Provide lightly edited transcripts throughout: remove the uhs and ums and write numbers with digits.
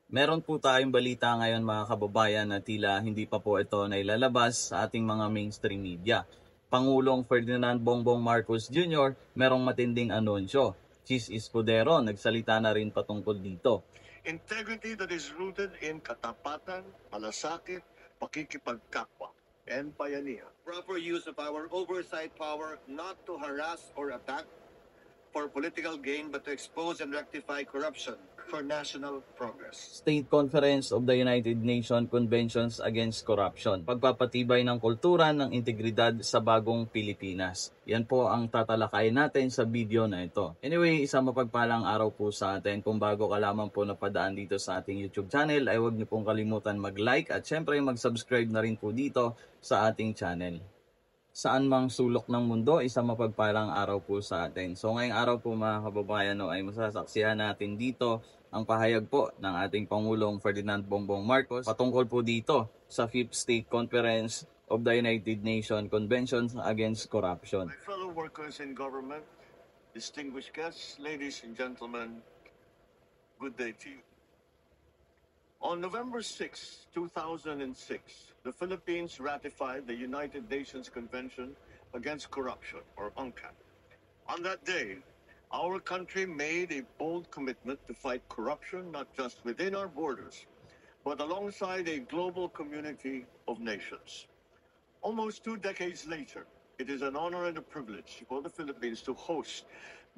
Meron po tayong balita ngayon mga kababayan na tila hindi pa po ito nailalabas sa ating mga mainstream media. Pangulong Ferdinand Bongbong Marcos Jr. merong matinding anunsyo. Chis Escudero nagsalita na rin patungkol dito. Integrity that is rooted in katapatan, malasakit, pakikipagkapwa, and bayanihan. Proper use of our oversight power not to harass or attack for political gain but to expose and rectify corruption for national progress. State Conference of the United Nations Conventions Against Corruption. Pagpapatibay ng kultura ng integridad sa bagong Pilipinas. Yan po ang tatalakayin natin sa video na ito. Anyway, isang mapagpalang araw po sa atin. Kung bago ka lamang po napadaan dito sa ating YouTube channel, ay huwag niyo pong kalimutan mag-like at syempre mag-subscribe na rin po dito sa ating channel. Saan mang sulok ng mundo, isang mapagpalang araw po sa atin. So ngayong araw po mga kababayan ay masasaksihan natin dito ang pahayag po ng ating Pangulong Ferdinand Bongbong Marcos patungkol po dito sa 5th State Conference of the United Nations Conventions Against Corruption. My fellow workers in government, distinguished guests, ladies and gentlemen, good day to you. On November 6, 2006, the Philippines ratified the United Nations Convention Against Corruption, or UNCAC. On that day, our country made a bold commitment to fight corruption not just within our borders, but alongside a global community of nations. Almost 2 decades later, it is an honor and a privilege for the Philippines to host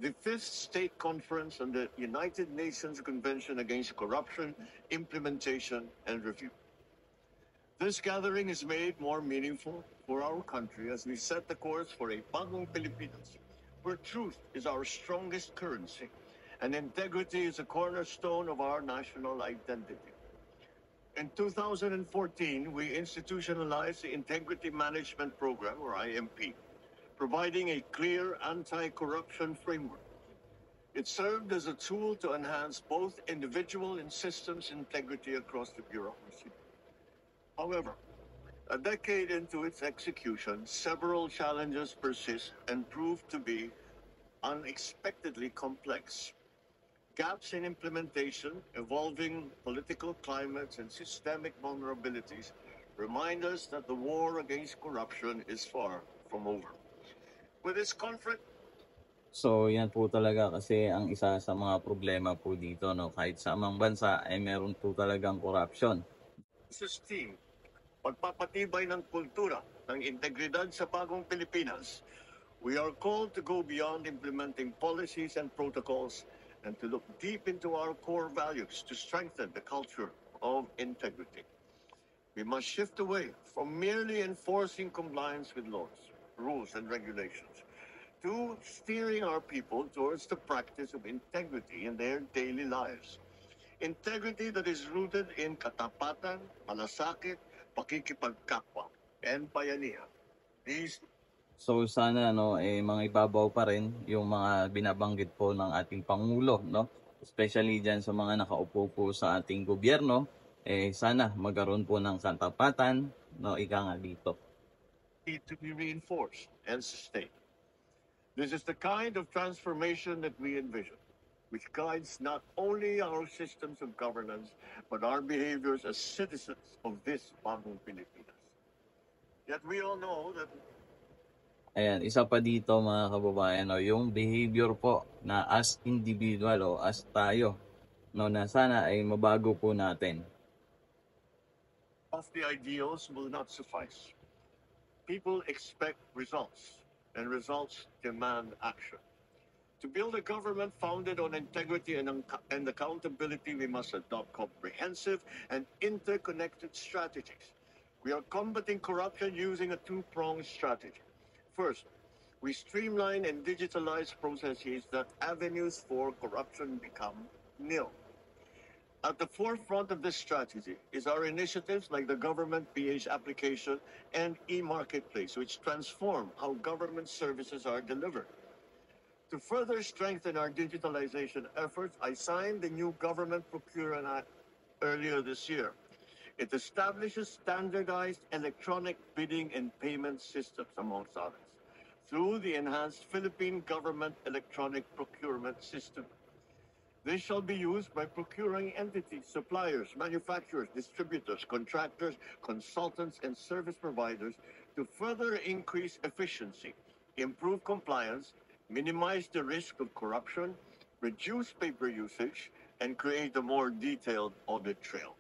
the 5th State Conference on the United Nations Convention Against Corruption, Implementation and Review. This gathering is made more meaningful for our country as we set the course for a bagong Pilipinas, where truth is our strongest currency and integrity is a cornerstone of our national identity. In 2014, we institutionalized the Integrity Management Program, or IMP, providing a clear anti-corruption framework. It served as a tool to enhance both individual and systems integrity across the bureaucracy. However, a decade into its execution, several challenges persist and prove to be unexpectedly complex. Gaps in implementation, evolving political climates, and systemic vulnerabilities remind us that the war against corruption is far from over. With this conference, So yan po talaga kasi ang isa sa mga problema po dito, no, kahit sa amang bansa ay meron po talagang corruption. team, pagpapatibay ng kultura ng integridad sa bagong Pilipinas, we are called to go beyond implementing policies and protocols and to look deep into our core values to strengthen the culture of integrity. We must shift away from merely enforcing compliance with laws, rules, and regulations to steering our people towards the practice of integrity in their daily lives. Integrity that is rooted in katapatan, malasakit, pakikipagkapwa, and bayanihan. So sana mga ibabaw pa rin yung mga binabanggit po ng ating Pangulo, no? Especially dyan sa mga nakaupo po sa ating gobyerno, sana magkaroon po ng katapatan, no, ika nga dito. Need to be reinforced and sustained. This is the kind of transformation that we envision, which guides not only our systems of governance, but our behaviors as citizens of this bagong Pilipinas. Yet we all know that Ayan, isa pa dito mga kababayan, no, yung behavior po na as individual o as tayo, no, na sana ay mabago po natin. of the ideals will not suffice. People expect results, and results demand action. To build a government founded on integrity and accountability, we must adopt comprehensive and interconnected strategies. We are combating corruption using a two-pronged strategy. First, we streamline and digitalize processes that avenues for corruption become nil. At the forefront of this strategy is our initiatives like the Government PH application and e-marketplace, which transform how government services are delivered. To further strengthen our digitalization efforts, I signed the new Government Procurement Act earlier this year. It establishes standardized electronic bidding and payment systems, amongst others, through the enhanced Philippine Government Electronic Procurement System. This shall be used by procuring entities, suppliers, manufacturers, distributors, contractors, consultants, and service providers to further increase efficiency, improve compliance, minimize the risk of corruption, reduce paper usage, and create a more detailed audit trail.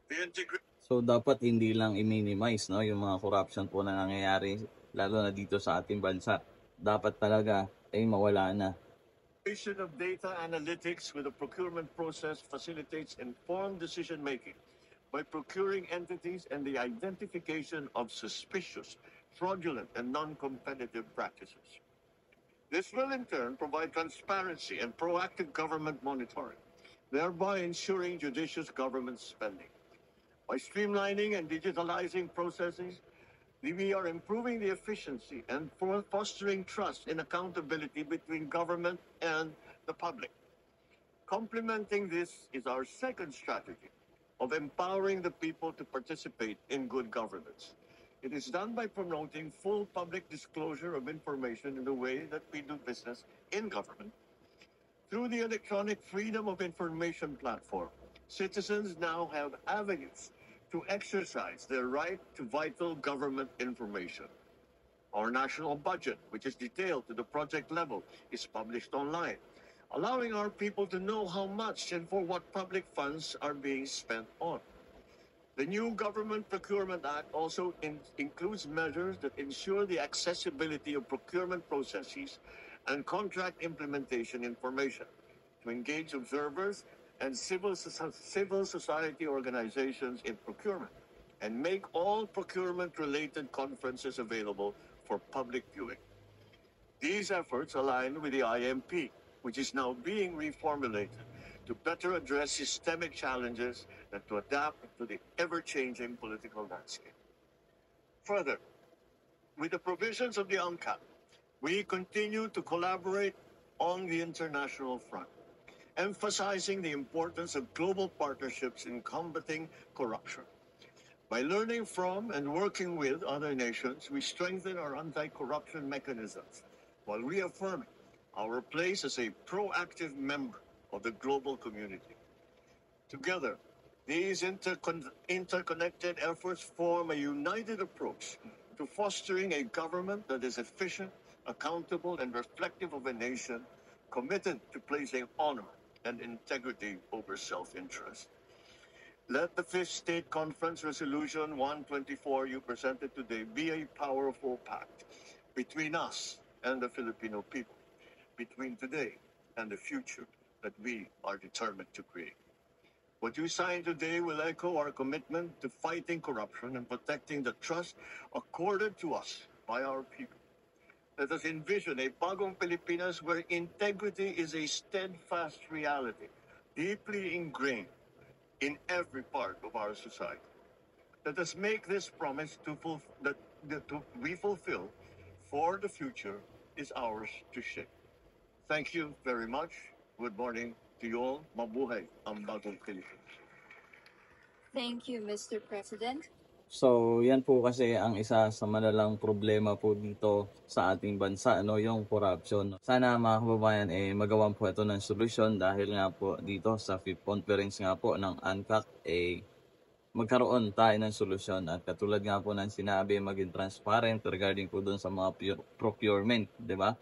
The integrity So dapat hindi lang i-minimize, no, yung mga corruption po na nangyayari lalo na dito sa ating bansa. Dapat talaga ay mawala na. integration of data analytics with the procurement process facilitates informed decision making by procuring entities and the identification of suspicious, fraudulent, and non-competitive practices. This will in turn provide transparency and proactive government monitoring, thereby ensuring judicious government spending. By streamlining and digitalizing processes, we are improving the efficiency and fostering trust and accountability between government and the public. Complementing this is our second strategy of empowering the people to participate in good governance. It is done by promoting full public disclosure of information in the way that we do business in government. Through the electronic Freedom of Information platform, citizens now have avenues to exercise their right to vital government information. Our national budget, which is detailed to the project level, is published online, allowing our people to know how much and for what public funds are being spent on. The new Government Procurement Act also includes measures that ensure the accessibility of procurement processes and contract implementation information to engage observers and civil society organizations in procurement and make all procurement-related conferences available for public viewing. These efforts align with the IMP, which is now being reformulated to better address systemic challenges and to adapt to the ever-changing political landscape. Further, with the provisions of the UNCAP, we continue to collaborate on the international front, emphasizing the importance of global partnerships in combating corruption. By learning from and working with other nations, we strengthen our anti-corruption mechanisms while reaffirming our place as a proactive member of the global community. Together, these interconnected efforts form a united approach to fostering a government that is efficient, accountable, and reflective of a nation committed to placing honor and integrity over self-interest. Let the Fifth State Conference Resolution 124 you presented today be a powerful pact between us and the Filipino people, between today and the future that we are determined to create. What you sign today will echo our commitment to fighting corruption and protecting the trust accorded to us by our people. Let us envision a bagong Pilipinas where integrity is a steadfast reality, deeply ingrained in every part of our society. Let us make this promise that we fulfill, for the future is ours to shape. Thank you very much. Good morning to you all. Mabuhay ang bagong Pilipinas. Thank you, Mr. President. So, yan po kasi ang isa sa malalang problema po dito sa ating bansa, no, yung corruption. Sana mga kababayan, magawan po ito ng solusyon dahil nga po dito sa Fifth Conference nga po ng ANCAC, magkaroon tayo ng solusyon. At katulad nga po ng sinabi, maging transparent regarding po doon sa mga procurement, di ba?